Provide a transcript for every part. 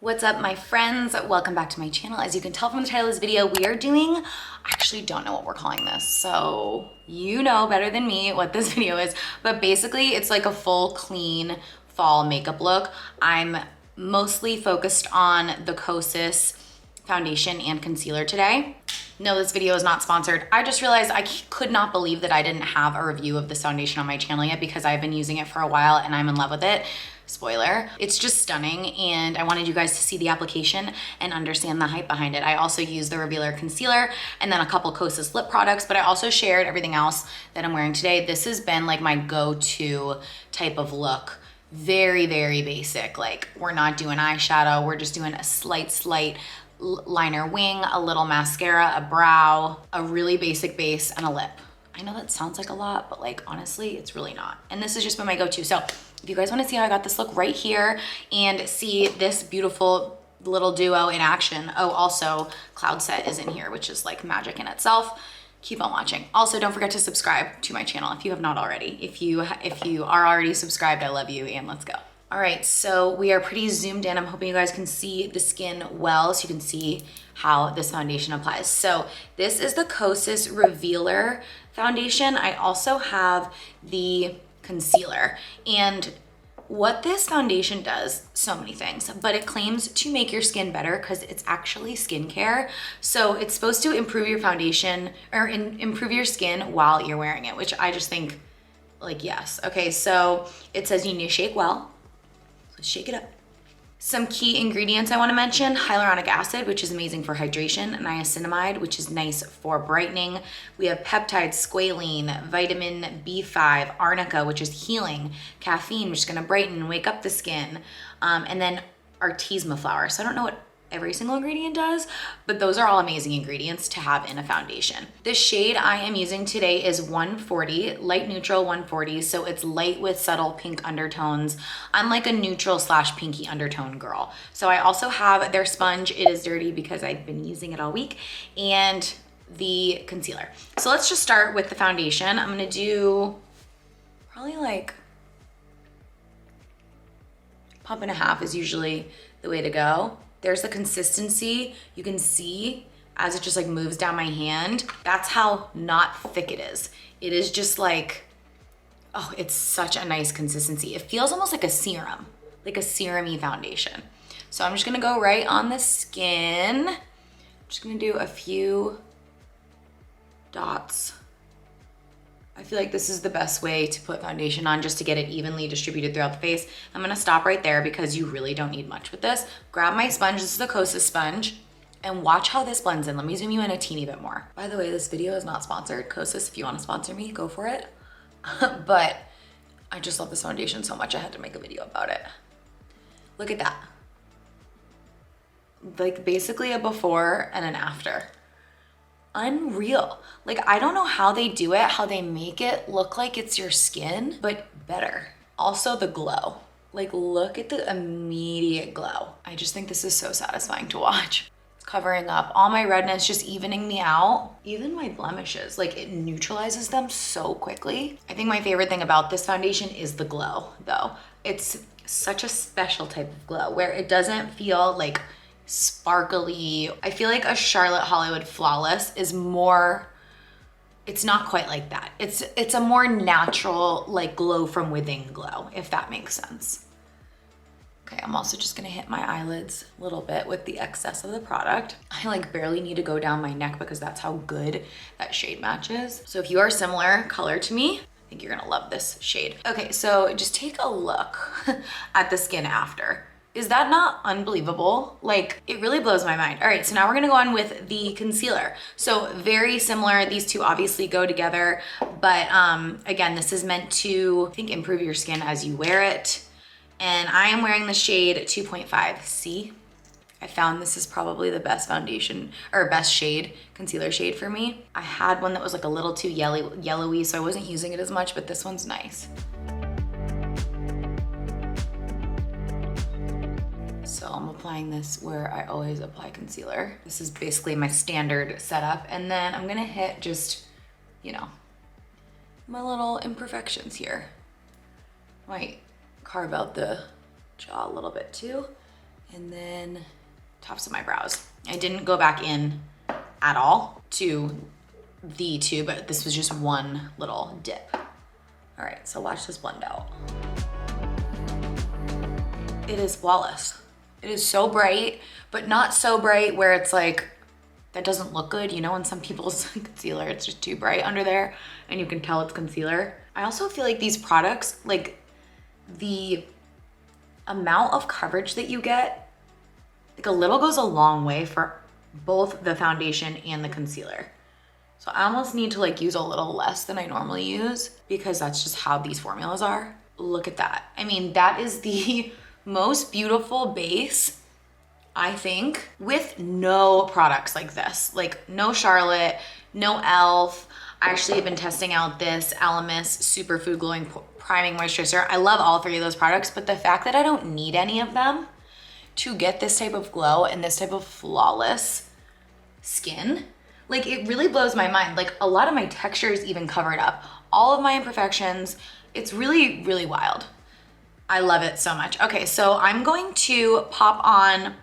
What's up, my friends? Welcome back to my channel. As you can tell from the title of this video, we are doing, I actually don't know what we're calling this, so you know better than me what this video is, but basically it's like a full clean fall makeup look. I'm mostly focused on the Kosas foundation and concealer today. No, this video is not sponsored. I just realized I could not believe that I didn't have a review of this foundation on my channel yet because I've been using it for a while and I'm in love with it. Spoiler, it's just stunning and I wanted you guys to see the application and understand the hype behind it. I also use the Revealer concealer and then a couple Kosas lip products, but I also shared everything else that I'm wearing today. This has been like my go-to type of look. Very, very basic. Like we're not doing eyeshadow. We're just doing a slight liner wing, a little mascara, a brow, a really basic base, and a lip. I know that sounds like a lot, but like honestly, it's really not. And this has just been my go-to. So if you guys want to see how I got this look right here and see this beautiful little duo in action. Oh, also Cloud Set is in here, which is like magic in itself. Keep on watching. Also, don't forget to subscribe to my channel if you have not already. If you are already subscribed, I love you and let's go. All right, so we are pretty zoomed in. I'm hoping you guys can see the skin well so you can see how this foundation applies. So this is the Kosas Revealer foundation. I also have the concealer. And what this foundation does, so many things, but it claims to make your skin better because it's actually skincare. So it's supposed to improve your foundation or improve your skin while you're wearing it, which I just think like, yes. Okay, so it says you need to shake well. Let's shake it up. Some key ingredients I want to mention: hyaluronic acid, which is amazing for hydration, niacinamide, which is nice for brightening. We have peptides, squalene, vitamin B5, arnica, which is healing, caffeine, which is going to brighten and wake up the skin, and then artemisia flower. So I don't know what every single ingredient does, but those are all amazing ingredients to have in a foundation. The shade I am using today is 140, light neutral 140, so it's light with subtle pink undertones. I'm like a neutral / pinky undertone girl. So I also have their sponge. It is dirty because I've been using it all week, and the concealer. So let's just start with the foundation. I'm gonna do probably like pump and a half is usually the way to go. There's the consistency. You can see as it just like moves down my hand. That's how not thick it is. It is just like, oh, it's such a nice consistency. It feels almost like a serum, like a serum-y foundation. So I'm just gonna go right on the skin. I'm just gonna do a few dots. I feel like this is the best way to put foundation on, just to get it evenly distributed throughout the face. I'm gonna stop right there because you really don't need much with this. Grab my sponge, this is the Kosas sponge, and watch how this blends in. Let me zoom you in a teeny bit more. By the way, this video is not sponsored. Kosas, if you wanna sponsor me, go for it. But I just love this foundation so much I had to make a video about it. Look at that. Like basically a before and an after. Unreal. Like, I don't know how they do it, how they make it look like it's your skin, but better. Also the glow. Like, look at the immediate glow. I just think this is so satisfying to watch. It's covering up all my redness, just evening me out. Even my blemishes, like it neutralizes them so quickly. I think my favorite thing about this foundation is the glow though. It's such a special type of glow where it doesn't feel like sparkly. I feel like a Charlotte Hollywood Flawless is more, it's not quite like that. It's a more natural, like glow from within glow, if that makes sense. Okay, I'm also just gonna hit my eyelids a little bit with the excess of the product. I like barely need to go down my neck because that's how good that shade matches. So if you are similar color to me, I think you're gonna love this shade. Okay, so just take a look at the skin after. Is that not unbelievable? Like, it really blows my mind. All right, so now we're gonna go on with the concealer. So very similar, these two obviously go together, but again, this is meant to, I think, improve your skin as you wear it. And I am wearing the shade 2.5. See? I found this is probably the best foundation, or best shade, concealer shade for me. I had one that was like a little too yellowy, so I wasn't using it as much, but this one's nice. So I'm applying this where I always apply concealer. This is basically my standard setup. And then I'm gonna hit just, you know, my little imperfections here. Might carve out the jaw a little bit too. And then tops of my brows. I didn't go back in at all to the two, but this was just one little dip. All right, so watch this blend out. It is flawless. It is so bright, but not so bright where it's like, that doesn't look good. You know, in some people's concealer, it's just too bright under there and you can tell it's concealer. I also feel like these products, like the amount of coverage that you get, like a little goes a long way for both the foundation and the concealer. So I almost need to like use a little less than I normally use because that's just how these formulas are. Look at that. I mean, that is the most beautiful base, I think, with no products like this. Like no Charlotte, no e.l.f. I actually have been testing out this Elemis Superfood Glowing Priming Moisturizer. I love all three of those products, but the fact that I don't need any of them to get this type of glow and this type of flawless skin, like it really blows my mind. Like a lot of my texture is even covered up. All of my imperfections, it's really, really wild. I love it so much. Okay, so I'm going to pop on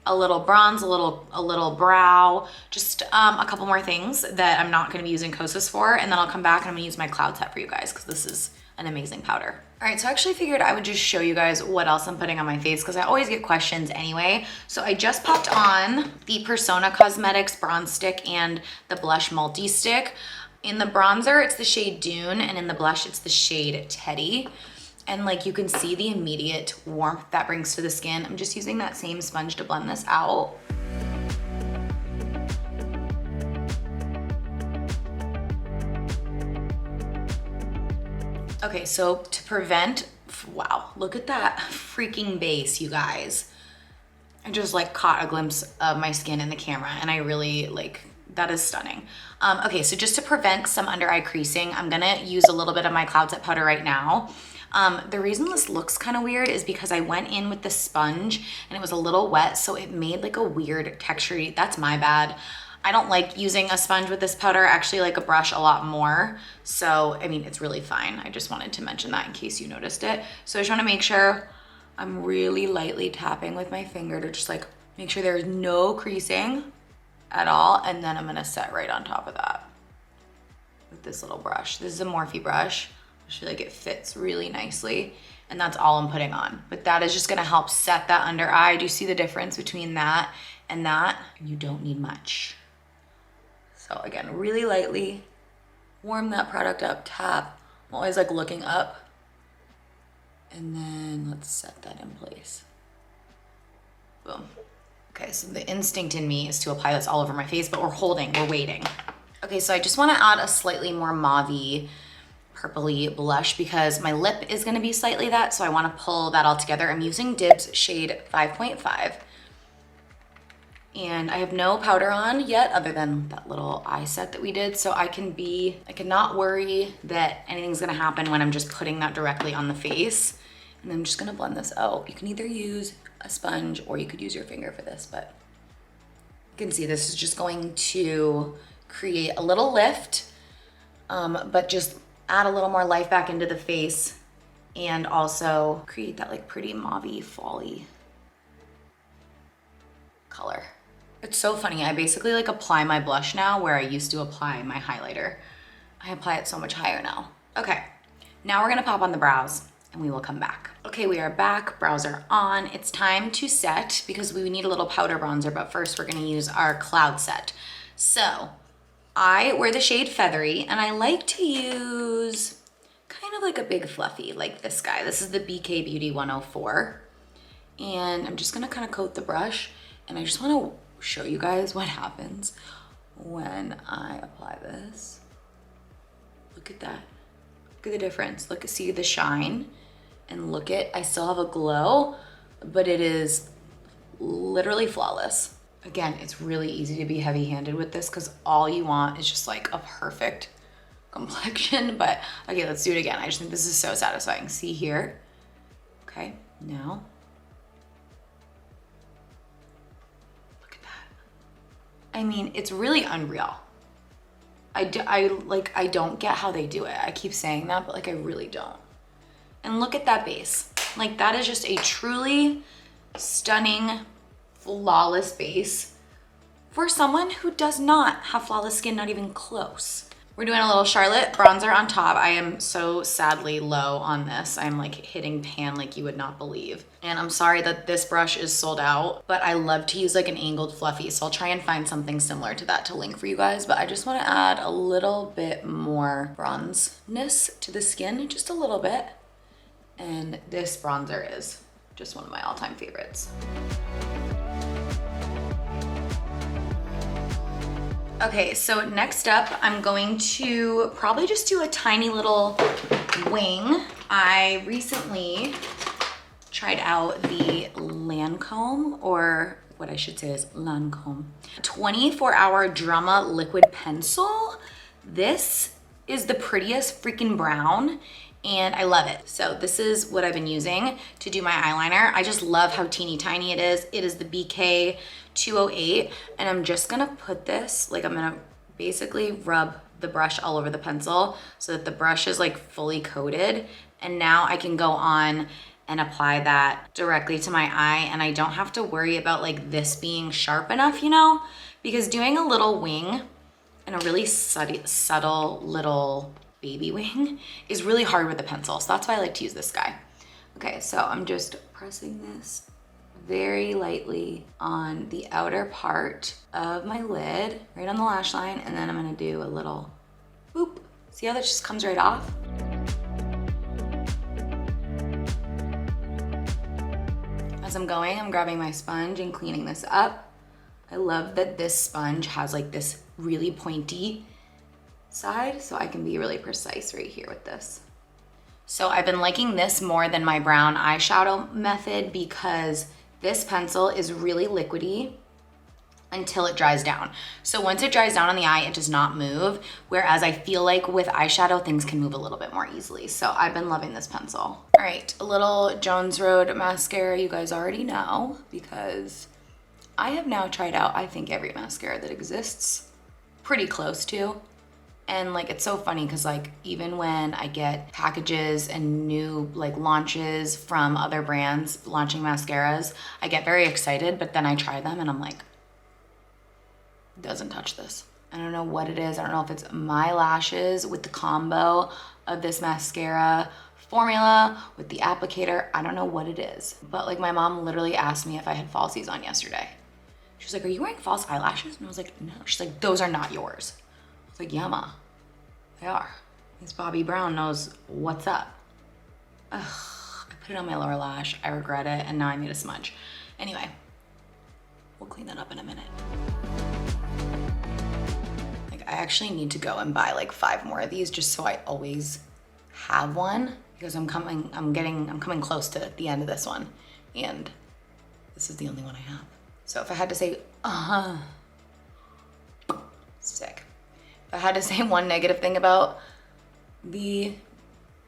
a little bronze, a little brow, just a couple more things that I'm not gonna be using Kosas for, and then I'll come back and I'm gonna use my cloud set for you guys because this is an amazing powder. All right, so I actually figured I would just show you guys what else I'm putting on my face because I always get questions anyway. So I just popped on the Persona Cosmetics Bronze Stick and the Blush Multi-Stick. In the bronzer, it's the shade Dune, and in the blush, it's the shade Teddy. And like you can see the immediate warmth that brings to the skin. I'm just using that same sponge to blend this out. Okay, so to prevent, wow, look at that freaking base, you guys. I just like caught a glimpse of my skin in the camera and I really like, that is stunning. Okay, so just to prevent some under eye creasing, I'm gonna use a little bit of my cloud set powder right now. The reason this looks kind of weird is because I went in with the sponge and it was a little wet, so it made like a weird texture. That's my bad. I don't like using a sponge with this powder. I actually like a brush a lot more. So, I mean, it's really fine. I just wanted to mention that in case you noticed it. So I just want to make sure I'm really lightly tapping with my finger to just like make sure there's no creasing at all. And then I'm going to set right on top of that with this little brush. This is a Morphe brush. I feel like it fits really nicely. And that's all I'm putting on. But that is just going to help set that under eye. Do you see the difference between that and that? You don't need much. So again, really lightly warm that product up, tap. I'm always like looking up. And then let's set that in place. Boom. Okay, so the instinct in me is to apply this all over my face, but we're waiting. Okay, so I just wanna add a slightly more mauve-y, purpley blush because my lip is gonna be slightly that, so I wanna pull that all together. I'm using Dibs shade 5.5. And I have no powder on yet other than that little eye set that we did. So I cannot worry that anything's gonna happen when I'm just putting that directly on the face. And I'm just gonna blend this out. You can either use a sponge or you could use your finger for this, but you can see this is just going to create a little lift, but just add a little more life back into the face and also create that like pretty mauve-y, fall-y color. It's so funny. I basically like apply my blush now where I used to apply my highlighter. I apply it so much higher now. Okay, now we're gonna pop on the brows and we will come back. Okay, we are back, brows are on. It's time to set because we need a little powder bronzer, but first we're gonna use our cloud set. So I wear the shade Feathery and I like to use kind of like a big fluffy, like this guy. This is the BK Beauty 104. And I'm just gonna kind of coat the brush and I just wanna show you guys what happens when I apply this. Look at that. Look at the difference. Look, see the shine and look at, I still have a glow, but it is literally flawless. Again, it's really easy to be heavy-handed with this because all you want is just like a perfect complexion. But okay, let's do it again. I just think this is so satisfying. See here? Okay, now. I mean, it's really unreal. I don't get how they do it. I keep saying that, but like I really don't. And look at that base. Like that is just a truly stunning, flawless base for someone who does not have flawless skin, not even close. We're doing a little Charlotte bronzer on top. I am so sadly low on this. I'm like hitting pan like you would not believe. And I'm sorry that this brush is sold out, but I love to use like an angled fluffy. So I'll try and find something similar to that to link for you guys. But I just want to add a little bit more bronzeness to the skin, just a little bit. And this bronzer is just one of my all-time favorites. Okay, so next up, I'm going to probably just do a tiny little wing. I recently tried out the Lancome, or what I should say is Lancome, 24-hour Drama liquid pencil. This is the prettiest freaking brown, and I love it. So this is what I've been using to do my eyeliner. I just love how teeny tiny it is. It is the BK 208, and I'm just gonna put this, like I'm gonna basically rub the brush all over the pencil so that the brush is like fully coated. And now I can go on and apply that directly to my eye, and I don't have to worry about like this being sharp enough, you know? Because doing a little wing and a really subtle little baby wing is really hard with the pencil. So that's why I like to use this guy. Okay, so I'm just pressing this very lightly on the outer part of my lid, right on the lash line, and then I'm gonna do a little boop. See how that just comes right off? As I'm going, I'm grabbing my sponge and cleaning this up. I love that this sponge has like this really pointy side, so I can be really precise right here with this. So I've been liking this more than my brown eyeshadow method because this pencil is really liquidy until it dries down. So once it dries down on the eye, it does not move. Whereas I feel like with eyeshadow, things can move a little bit more easily. So I've been loving this pencil. All right, a little Jones Road mascara, you guys already know, because I have now tried out, I think, every mascara that exists, pretty close to. And like, it's so funny because like, even when I get packages and new like launches from other brands launching mascaras, I get very excited, but then I try them and I'm like, doesn't touch this. I don't know what it is. I don't know if it's my lashes with the combo of this mascara formula with the applicator. I don't know what it is. But like, my mom literally asked me if I had falsies on yesterday. She was like, are you wearing false eyelashes? And I was like, no. She's like, those are not yours. I was like, yeah, ma, they are. Miss Bobby Brown knows what's up. Ugh, I put it on my lower lash. I regret it, and now I made a smudge. Anyway, we'll clean that up in a minute. Like, I actually need to go and buy like 5 more of these just so I always have one, because I'm coming close to the end of this one, and this is the only one I have. So if I had to say, sick. If I had to say one negative thing about the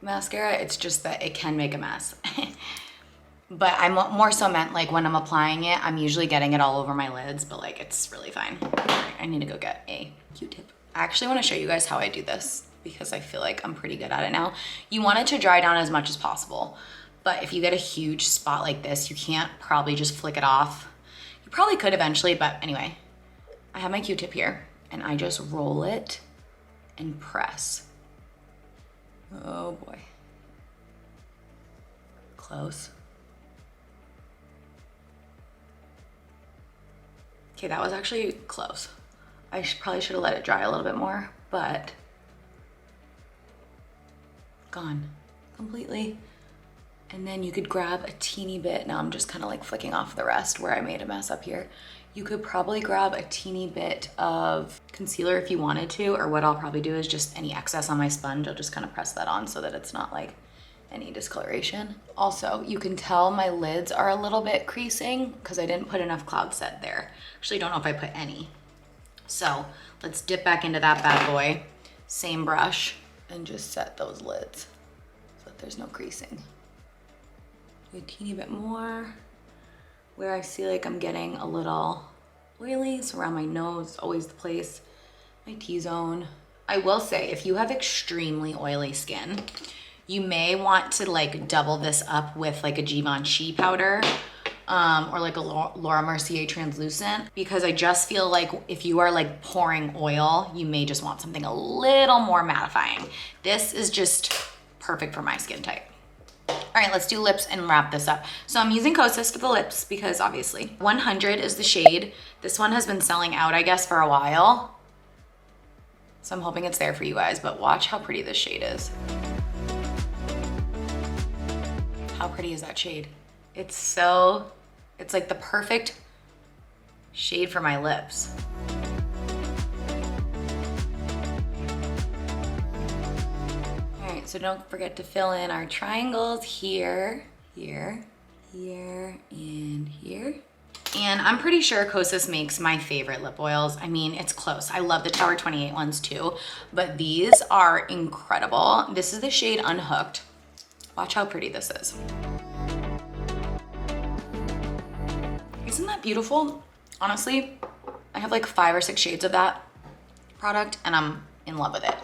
mascara, it's just that it can make a mess. But I more so meant like when I'm applying it, I'm usually getting it all over my lids, but like, it's really fine. I need to go get a Q-tip. I actually want to show you guys how I do this because I feel like I'm pretty good at it now. You want it to dry down as much as possible, but if you get a huge spot like this, you can't probably just flick it off. You probably could eventually, but anyway, I have my Q-tip here and I just roll it and press. Oh boy. Close. Okay, that was actually close. I probably should have let it dry a little bit more, but gone completely. And then you could grab a teeny bit. Now I'm just kind of like flicking off the rest where I made a mess up here. You could probably grab a teeny bit of concealer if you wanted to, or what I'll probably do is just any excess on my sponge, I'll just kind of press that on so that it's not like any discoloration. Also, you can tell my lids are a little bit creasing because I didn't put enough cloud set there. Actually, don't know if I put any. So let's dip back into that bad boy, same brush, and just set those lids so that there's no creasing. Do a teeny bit more where I feel like I'm getting a little oily, so around my nose, always the place, my T-zone. I will say, if you have extremely oily skin, you may want to like double this up with like a Givenchy powder or like a Laura Mercier translucent, because I just feel like if you are like pouring oil, you may just want something a little more mattifying. This is just perfect for my skin type. All right, let's do lips and wrap this up. So I'm using Kosas for the lips because obviously 100 is the shade. This one has been selling out, I guess, for a while. So I'm hoping it's there for you guys, but watch how pretty this shade is. How pretty is that shade? It's like the perfect shade for my lips. So don't forget to fill in our triangles here, here, here, and here. And I'm pretty sure Kosas makes my favorite lip oils. I mean, it's close. I love the Tower 28 ones too, but these are incredible. This is the shade Unhooked. Watch how pretty this is. Isn't that beautiful? Honestly, I have like 5 or 6 shades of that product and I'm in love with it.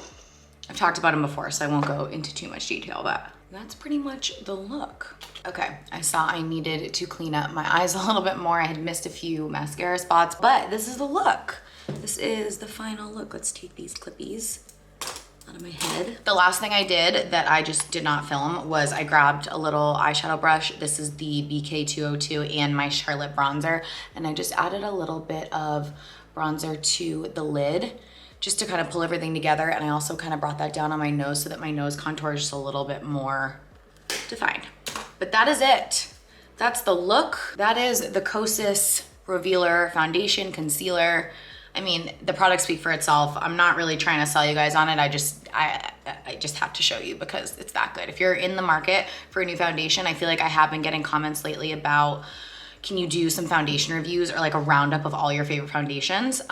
I've talked about them before, so I won't go into too much detail, but that's pretty much the look. Okay, I saw I needed to clean up my eyes a little bit more. I had missed a few mascara spots, but this is the look. This is the final look. Let's take these clippies out of my head. The last thing I did that I just did not film was I grabbed a little eyeshadow brush. This is the BK202 and my Charlotte bronzer, and I just added a little bit of bronzer to the lid, just to kind of pull everything together. And I also kind of brought that down on my nose so that my nose contour is just a little bit more defined. But that is it. That's the look. That is the Kosas Revealer Foundation Concealer. I mean, the products speak for itself. I'm not really trying to sell you guys on it. I just have to show you because it's that good. If you're in the market for a new foundation, I feel like I have been getting comments lately about, can you do some foundation reviews or like a roundup of all your favorite foundations?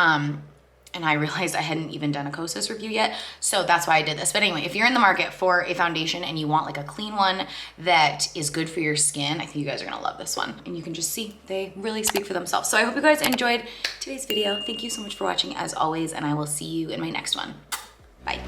And I realized I hadn't even done a Kosas review yet, so that's why I did this. But anyway, if you're in the market for a foundation and you want like a clean one that is good for your skin, I think you guys are gonna love this one. And you can just see, they really speak for themselves. So I hope you guys enjoyed today's video. Thank you so much for watching as always, and I will see you in my next one. Bye.